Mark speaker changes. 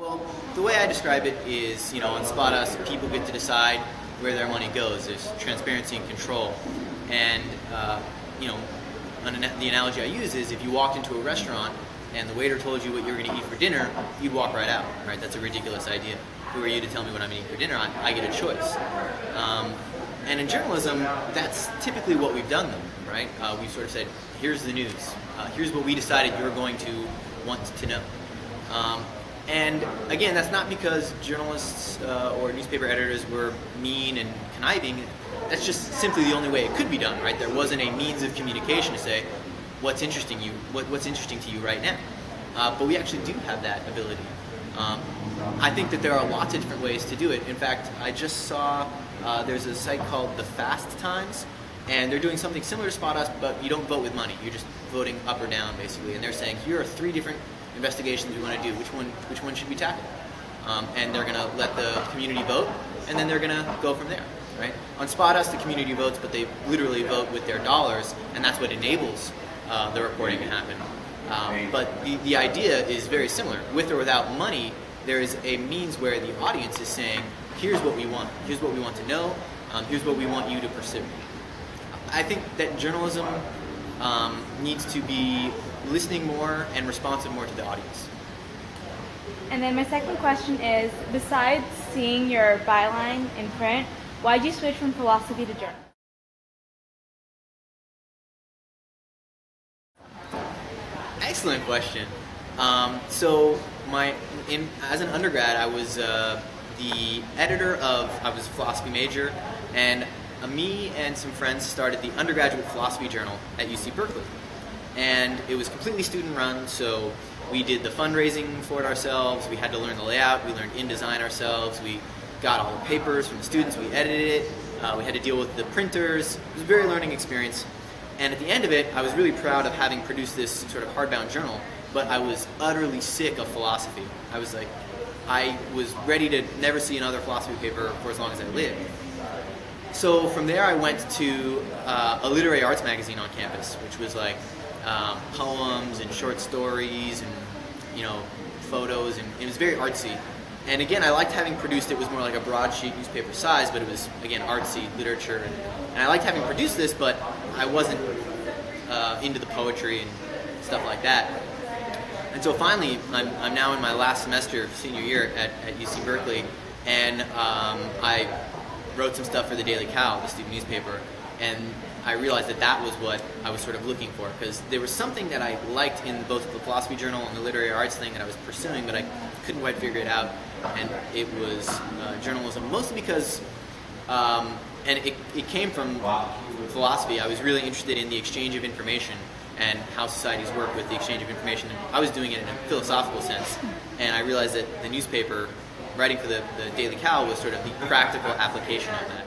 Speaker 1: Well, the way I describe it is, on Spot Us, people get to decide where their money goes. There's transparency and control. And, the analogy I use is if you walked into a restaurant and the waiter told you what you were going to eat for dinner, you'd walk right out, right? That's a ridiculous idea. Who are you to tell me what I'm going to eat for dinner? I get a choice. And in journalism, that's typically what we've done, though, right? We've sort of said, here's the news. Here's what we decided you're going to want to know. And again, that's not because journalists or newspaper editors were mean and conniving. That's just simply the only way it could be done, right? There wasn't a means of communication to say what's interesting to you right now. But we actually do have that ability. I think that there are lots of different ways to do it. In fact, I just saw there's a site called The Fast Times, and they're doing something similar to Spot Us, but you don't vote with money. You're just voting up or down, basically. And they're saying, here are 3 different investigations we want to do. Which one should we tackle? And they're going to let the community vote, and then they're going to go from there. Right? On Spot Us, the community votes, but they literally vote with their dollars, and that's what enables the reporting to happen. But the idea is very similar. With or without money, there is a means where the audience is saying, here's what we want. Here's what we want to know. Here's what we want you to pursue. I think that journalism needs to be listening more and responsive more to the audience.
Speaker 2: And then my second question is, besides seeing your byline in print, why did you switch from philosophy to journalism?
Speaker 1: Excellent question. As an undergrad, I was the editor I was a philosophy major, and me and some friends started the undergraduate philosophy journal at UC Berkeley. And it was completely student run, so we did the fundraising for it ourselves, we had to learn the layout, we learned InDesign ourselves, we got all the papers from the students, we edited it, we had to deal with the printers. It was a very learning experience. And at the end of it, I was really proud of having produced this sort of hardbound journal, but I was utterly sick of philosophy. I was ready to never see another philosophy paper for as long as I lived. So from there I went to a literary arts magazine on campus, which was like poems and short stories and photos, and it was very artsy. And again, I liked having produced it. Was more like a broadsheet newspaper size, but it was, again, artsy literature. And I liked having produced this, but I wasn't into the poetry and stuff like that. And so finally, I'm now in my last semester, senior year at UC Berkeley, and I wrote some stuff for the Daily Cow, the student newspaper, and I realized that was what I was sort of looking for, because there was something that I liked in both the philosophy journal and the literary arts thing that I was pursuing, but I couldn't quite figure it out, and it was journalism, mostly because, and it came from philosophy. I was really interested in the exchange of information and how societies work with the exchange of information. And I was doing it in a philosophical sense, and I realized that the newspaper, writing for the Daily Cow, was sort of the practical application of that.